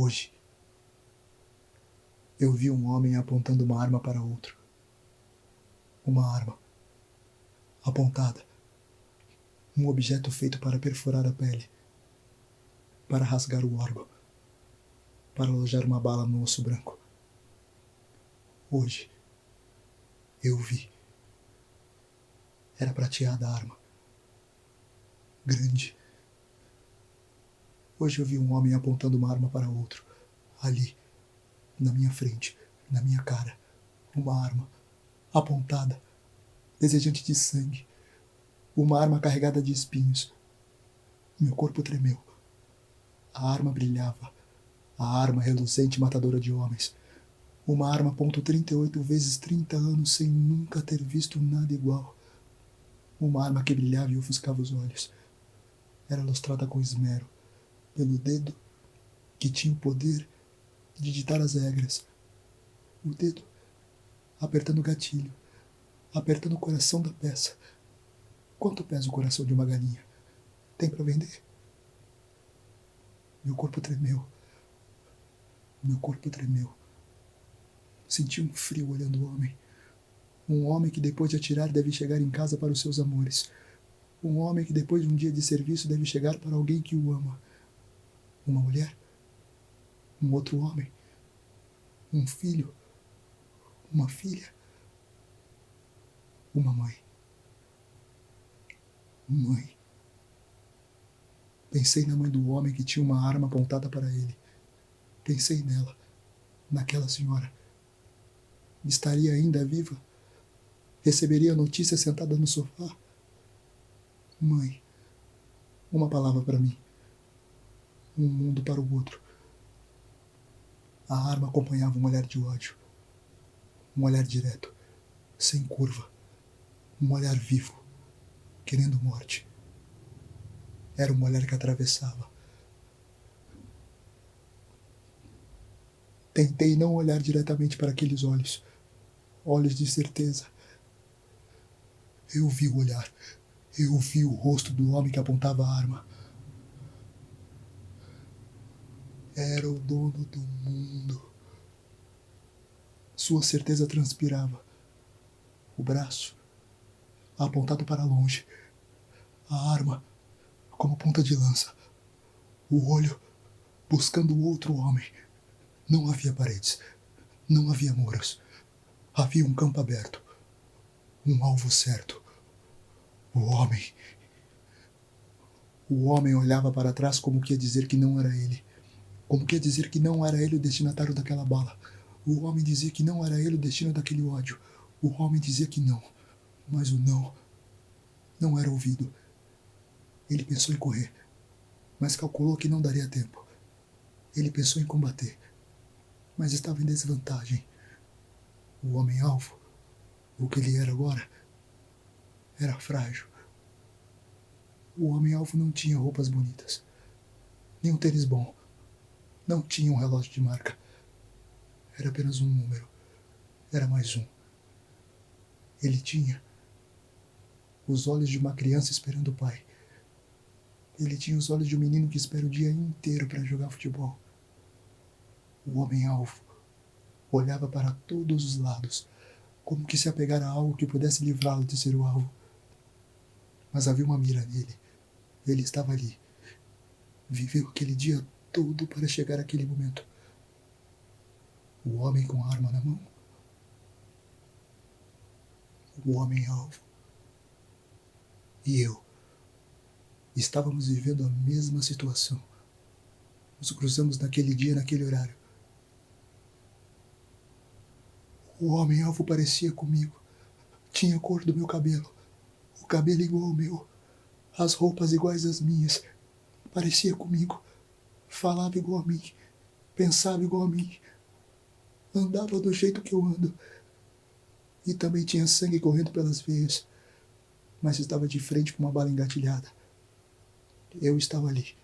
Hoje, eu vi um homem apontando uma arma para outro. Uma arma apontada. Um objeto feito para perfurar a pele. Para rasgar o órgão. Para alojar uma bala no osso branco. Hoje, eu vi. Era prateada a arma. Grande. Hoje eu vi um homem apontando uma arma para outro. Ali. Na minha frente. Na minha cara. Uma arma. Apontada. Desejante de sangue. Uma arma carregada de espinhos. Meu corpo tremeu. A arma brilhava. A arma reluzente matadora de homens. Uma arma .38 vezes 30 anos sem nunca ter visto nada igual. Uma arma que brilhava e ofuscava os olhos. Era lustrada com esmero, pelo dedo que tinha o poder de ditar as regras. O dedo apertando o gatilho, apertando o coração da peça. Quanto pesa o coração de uma galinha? Tem para vender? Meu corpo tremeu. Meu corpo tremeu. Senti um frio olhando o homem. Um homem que depois de atirar deve chegar em casa para os seus amores. Um homem que depois de um dia de serviço deve chegar para alguém que o ama. Uma mulher? Um outro homem? Um filho? Uma filha? Uma mãe? Mãe. Pensei na mãe do homem que tinha uma arma apontada para ele. Pensei nela, naquela senhora. Estaria ainda viva? Receberia a notícia sentada no sofá? Mãe. Uma palavra para mim. Um mundo para o outro. A arma acompanhava um olhar de ódio. Um olhar direto, sem curva. Um olhar vivo, querendo morte. Era um olhar que atravessava. Tentei não olhar diretamente para aqueles olhos. Olhos de certeza. Eu vi o olhar. Eu vi o rosto do homem que apontava a arma. Era o dono do mundo. Sua certeza transpirava. O braço, apontado para longe. A arma, como ponta de lança. O olho, buscando o outro homem. Não havia paredes. Não havia muros. Havia um campo aberto. Um alvo certo. O homem. O homem olhava para trás como que ia dizer que não era ele. Como que ia dizer que não era ele o destinatário daquela bala. O homem dizia que não era ele o destino daquele ódio. O homem dizia que não. Mas o não era ouvido. Ele pensou em correr, mas calculou que não daria tempo. Ele pensou em combater, mas estava em desvantagem. O homem-alvo, o que ele era agora, era frágil. O homem-alvo não tinha roupas bonitas, nem um tênis bom. Não tinha um relógio de marca. Era apenas um número. Era mais um. Ele tinha os olhos de uma criança esperando o pai. Ele tinha os olhos de um menino que espera o dia inteiro para jogar futebol. O homem-alvo olhava para todos os lados, como que se apegar a algo que pudesse livrá-lo de ser o alvo. Mas havia uma mira nele. Ele estava ali. Viveu aquele dia todo para chegar àquele momento. O homem com a arma na mão. O homem-alvo. E eu. Estávamos vivendo a mesma situação. Nos cruzamos naquele dia, naquele horário. O homem-alvo parecia comigo. Tinha a cor do meu cabelo. O cabelo igual ao meu. As roupas iguais às minhas. Parecia comigo. Falava igual a mim. Pensava igual a mim. Andava do jeito que eu ando. E também tinha sangue correndo pelas veias. Mas estava de frente com uma bala engatilhada. Eu estava ali.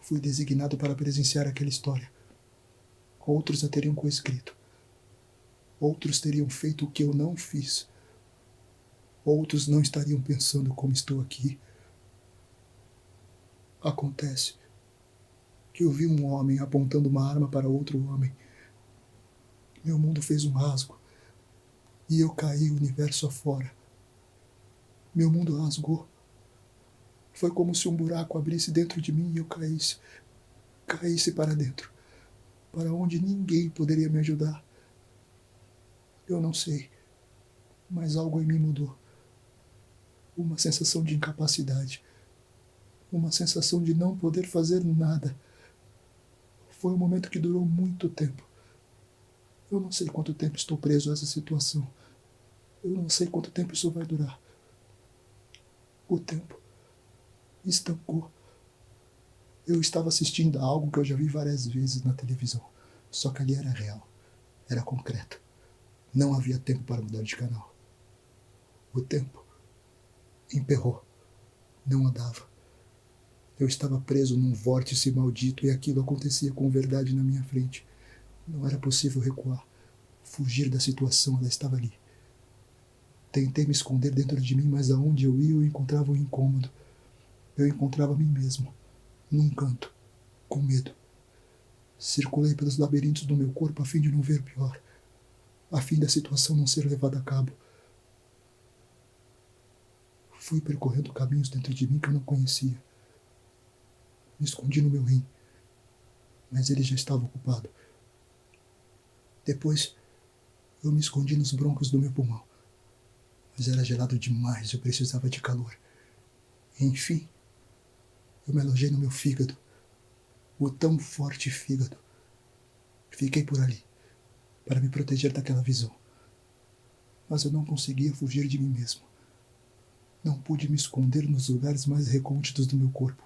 Fui designado para presenciar aquela história. Outros a teriam coescrito. Outros teriam feito o que eu não fiz. Outros não estariam pensando como estou aqui. Acontece. que eu vi um homem apontando uma arma para outro homem. Meu mundo fez um rasgo e eu caí o universo afora. Meu mundo rasgou. Foi como se um buraco abrisse dentro de mim e eu caísse para dentro, para onde ninguém poderia me ajudar. Eu não sei, mas algo em mim mudou. Uma sensação de incapacidade, uma sensação de não poder fazer nada. Foi um momento que durou muito tempo. Eu não sei quanto tempo estou preso a essa situação. Eu não sei quanto tempo isso vai durar. O tempo estancou. Eu estava assistindo a algo que eu já vi várias vezes na televisão. Só que ali era real. Era concreto. Não havia tempo para mudar de canal. O tempo emperrou. Não andava. Eu estava preso num vórtice maldito e aquilo acontecia com verdade na minha frente. Não era possível recuar. Fugir da situação, ela estava ali. Tentei me esconder dentro de mim, mas aonde eu ia eu encontrava um incômodo. Eu encontrava a mim mesmo, num canto, com medo. Circulei pelos labirintos do meu corpo a fim de não ver pior, a fim da situação não ser levada a cabo. Fui percorrendo caminhos dentro de mim que eu não conhecia. Me escondi no meu rim, mas ele já estava ocupado. Depois, eu me escondi nos brônquios do meu pulmão, mas era gelado demais, eu precisava de calor. Enfim, eu me alojei no meu fígado, o tão forte fígado. Fiquei por ali, para me proteger daquela visão. Mas eu não conseguia fugir de mim mesmo. Não pude me esconder nos lugares mais recônditos do meu corpo.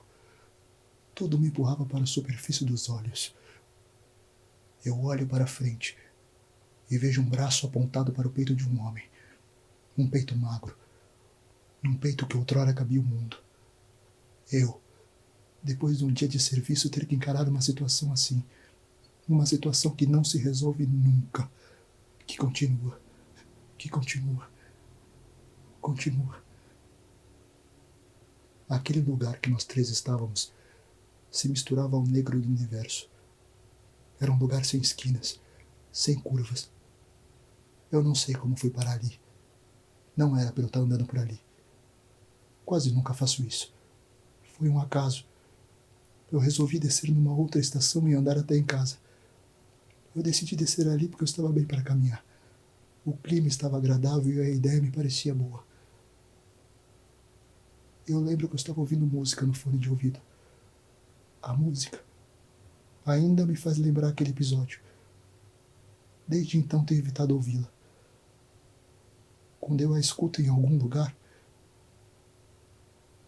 Tudo me empurrava para a superfície dos olhos. Eu olho para frente e vejo um braço apontado para o peito de um homem. Um peito magro. Um peito que outrora cabia o mundo. Eu, depois de um dia de serviço, ter que encarar uma situação assim. Uma situação que não se resolve nunca. Que continua. Que continua. Continua. Aquele lugar que nós três estávamos se misturava ao negro do universo. Era um lugar sem esquinas, sem curvas. Eu não sei como fui parar ali. Não era para eu estar andando por ali. Quase nunca faço isso. Foi um acaso. Eu resolvi descer numa outra estação e andar até em casa. Eu decidi descer ali porque eu estava bem para caminhar. O clima estava agradável e a ideia me parecia boa. Eu lembro que eu estava ouvindo música no fone de ouvido. A música ainda me faz lembrar aquele episódio. Desde então tenho evitado ouvi-la. Quando eu a escuto em algum lugar,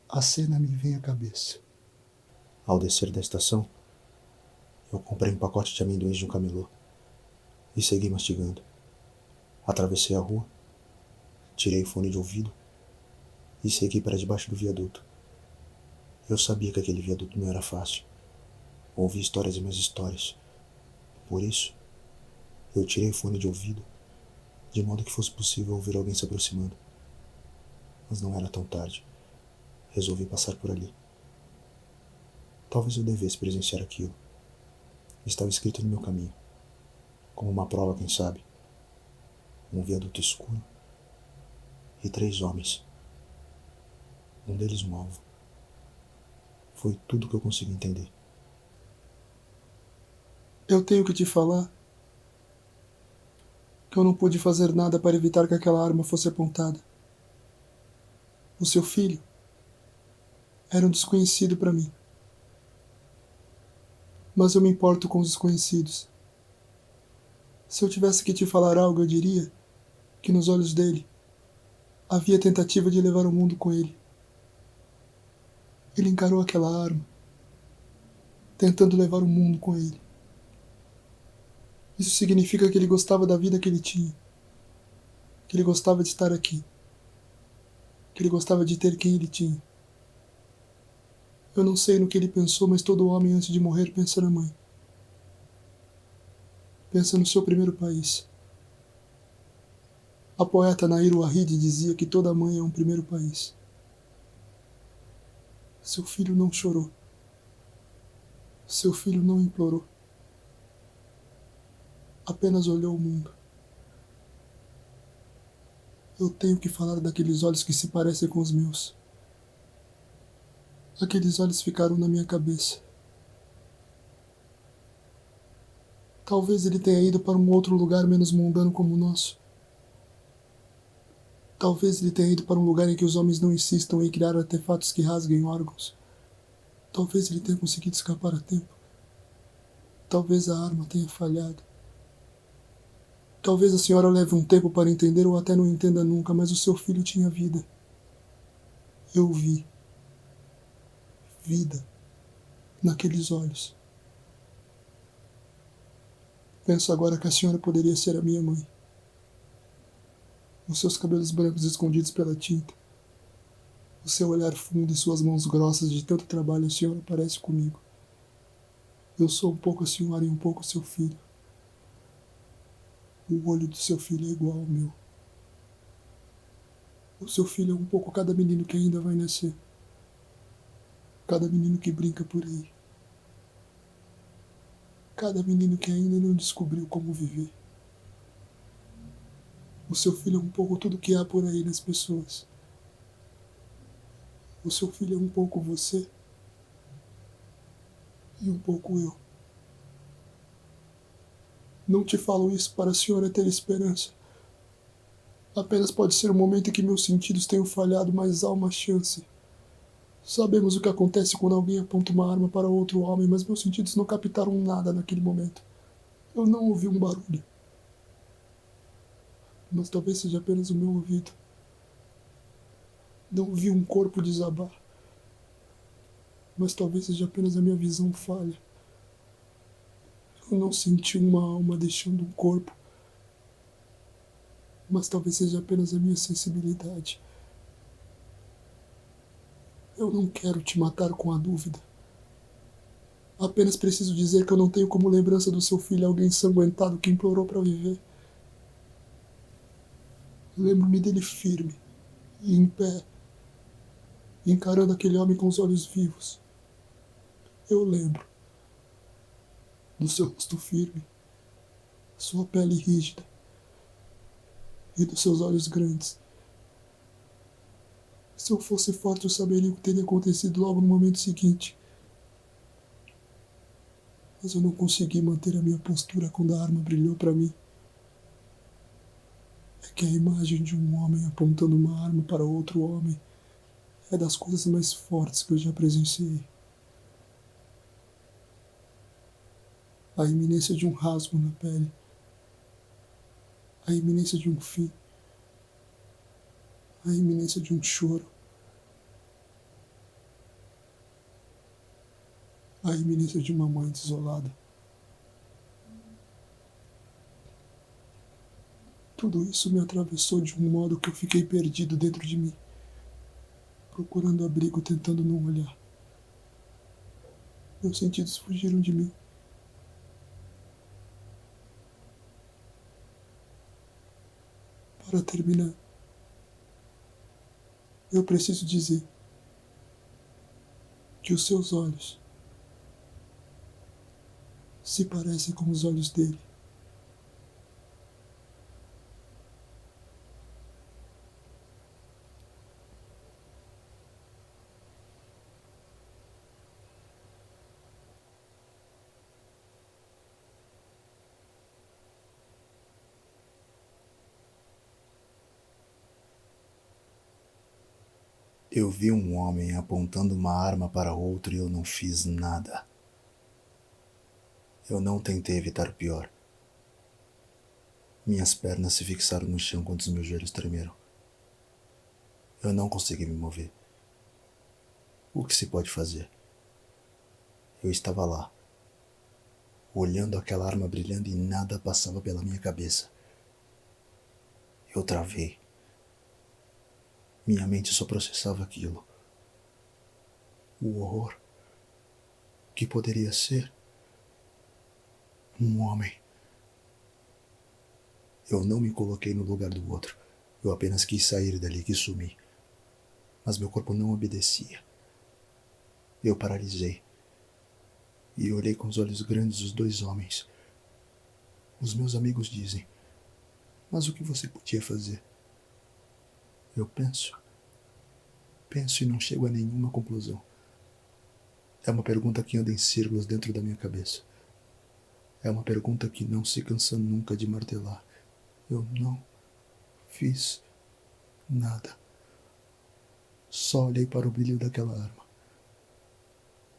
a cena me vem à cabeça. Ao descer da estação, eu comprei um pacote de amendoins de um camelô e segui mastigando. Atravessei a rua, tirei o fone de ouvido e segui para debaixo do viaduto. Eu sabia que aquele viaduto não era fácil. Ouvi histórias e mais histórias. Por isso, eu tirei o fone de ouvido, de modo que fosse possível ouvir alguém se aproximando. Mas não era tão tarde. Resolvi passar por ali. Talvez eu devesse presenciar aquilo. Estava escrito no meu caminho. Como uma prova, quem sabe. Um viaduto escuro e 3 homens. Um deles um alvo. Foi tudo que eu consegui entender. Eu tenho que te falar que eu não pude fazer nada para evitar que aquela arma fosse apontada. O seu filho era um desconhecido para mim. Mas eu me importo com os desconhecidos. Se eu tivesse que te falar algo, eu diria que nos olhos dele havia tentativa de levar o mundo com ele. Ele encarou aquela arma, tentando levar o mundo com ele. Isso significa que ele gostava da vida que ele tinha, que ele gostava de estar aqui, que ele gostava de ter quem ele tinha. Eu não sei no que ele pensou, mas todo homem antes de morrer pensa na mãe. Pensa no seu primeiro país. A poeta Nair Wahid dizia que toda mãe é um primeiro país. Seu filho não chorou. Seu filho não implorou. Apenas olhou o mundo. Eu tenho que falar daqueles olhos que se parecem com os meus. Aqueles olhos ficaram na minha cabeça. Talvez ele tenha ido para um outro lugar menos mundano como o nosso. Talvez ele tenha ido para um lugar em que os homens não insistam em criar artefatos que rasguem órgãos. Talvez ele tenha conseguido escapar a tempo. Talvez a arma tenha falhado. Talvez a senhora leve um tempo para entender ou até não entenda nunca, mas o seu filho tinha vida. Eu vi. Vida. Naqueles olhos. Penso agora que a senhora poderia ser a minha mãe. Os seus cabelos brancos escondidos pela tinta. O seu olhar fundo e suas mãos grossas de tanto trabalho, a senhora parece comigo. Eu sou um pouco a senhora e um pouco seu filho. O olho do seu filho é igual ao meu. O seu filho é um pouco cada menino que ainda vai nascer. Cada menino que brinca por aí. Cada menino que ainda não descobriu como viver. O seu filho é um pouco tudo que há por aí nas pessoas. O seu filho é um pouco você e um pouco eu. Não te falo isso para a senhora ter esperança. Apenas pode ser um momento em que meus sentidos tenham falhado, mas há uma chance. Sabemos o que acontece quando alguém aponta uma arma para outro homem, mas meus sentidos não captaram nada naquele momento. Eu não ouvi um barulho. Mas talvez seja apenas o meu ouvido. Não vi um corpo desabar. Mas talvez seja apenas a minha visão falha. Eu não senti uma alma deixando um corpo. Mas talvez seja apenas a minha sensibilidade. Eu não quero te matar com a dúvida. Apenas preciso dizer que eu não tenho como lembrança do seu filho alguém ensanguentado que implorou para viver. Lembro-me dele firme e em pé, encarando aquele homem com os olhos vivos. Eu lembro do seu rosto firme, sua pele rígida e dos seus olhos grandes. Se eu fosse forte, eu saberia o que teria acontecido logo no momento seguinte. Mas eu não consegui manter a minha postura quando a arma brilhou para mim. É que a imagem de um homem apontando uma arma para outro homem é das coisas mais fortes que eu já presenciei. A iminência de um rasgo na pele. A iminência de um fim. A iminência de um choro. A iminência de uma mãe desolada. Tudo isso me atravessou de um modo que eu fiquei perdido dentro de mim, procurando abrigo, tentando não olhar. Meus sentidos fugiram de mim. Para terminar, eu preciso dizer que os seus olhos se parecem com os olhos dele. Eu vi um homem apontando uma arma para outro e eu não fiz nada. Eu não tentei evitar o pior. Minhas pernas se fixaram no chão quando os meus joelhos tremeram. Eu não consegui me mover. O que se pode fazer? Eu estava lá, olhando aquela arma brilhando e nada passava pela minha cabeça. Eu travei. Minha mente só processava aquilo. O horror. Que poderia ser? Um homem. Eu não me coloquei no lugar do outro. Eu apenas quis sair dali, quis sumir. Mas meu corpo não obedecia. Eu paralisei. E olhei com os olhos grandes os 2 homens. Os meus amigos dizem: mas o que você podia fazer? Eu penso e não chego a nenhuma conclusão. É uma pergunta que anda em círculos dentro da minha cabeça. É uma pergunta que não se cansa nunca de martelar. Eu não fiz nada. Só olhei para o brilho daquela arma.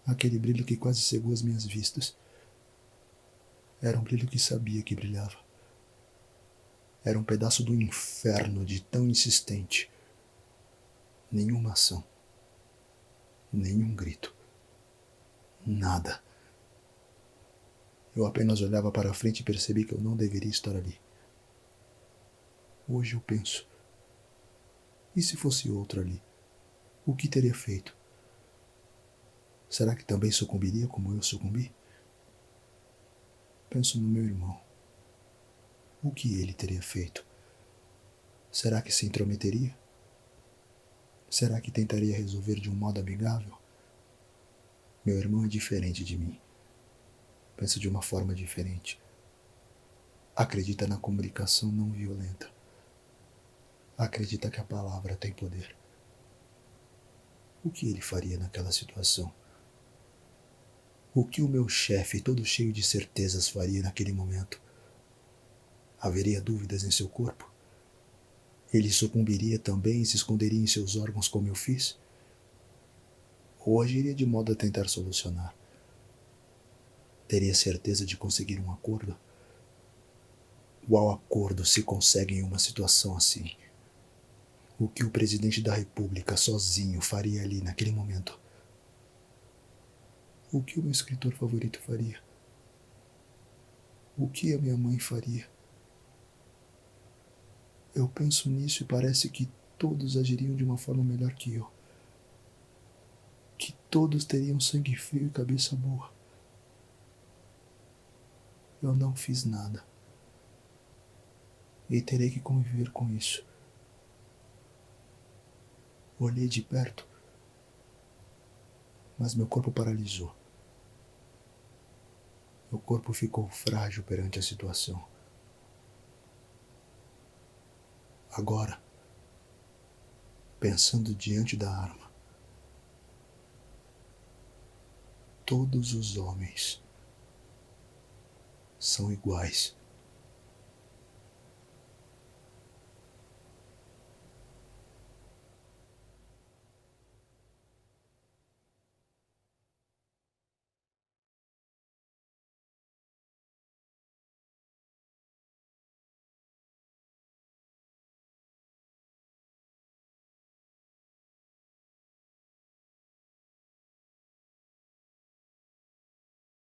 Aquele brilho que quase cegou as minhas vistas. Era um brilho que sabia que brilhava. Era um pedaço do inferno de tão insistente. Nenhuma ação. Nenhum grito. Nada. Eu apenas olhava para a frente e percebi que eu não deveria estar ali. Hoje eu penso: e se fosse outro ali? O que teria feito? Será que também sucumbiria como eu sucumbi? Penso no meu irmão. O que ele teria feito? Será que se intrometeria? Será que tentaria resolver de um modo amigável? Meu irmão é diferente de mim. Pensa de uma forma diferente. Acredita na comunicação não violenta. Acredita que a palavra tem poder. O que ele faria naquela situação? O que o meu chefe, todo cheio de certezas, faria naquele momento? Haveria dúvidas em seu corpo? Ele sucumbiria também e se esconderia em seus órgãos como eu fiz? Ou agiria de modo a tentar solucionar? Teria certeza de conseguir um acordo? Qual acordo se consegue em uma situação assim? O que o presidente da República sozinho faria ali naquele momento? O que o meu escritor favorito faria? O que a minha mãe faria? Eu penso nisso e parece que todos agiriam de uma forma melhor que eu. Que todos teriam sangue frio e cabeça boa. Eu não fiz nada. E terei que conviver com isso. Olhei de perto, mas meu corpo paralisou. Meu corpo ficou frágil perante a situação. Agora, pensando diante da arma, todos os homens são iguais.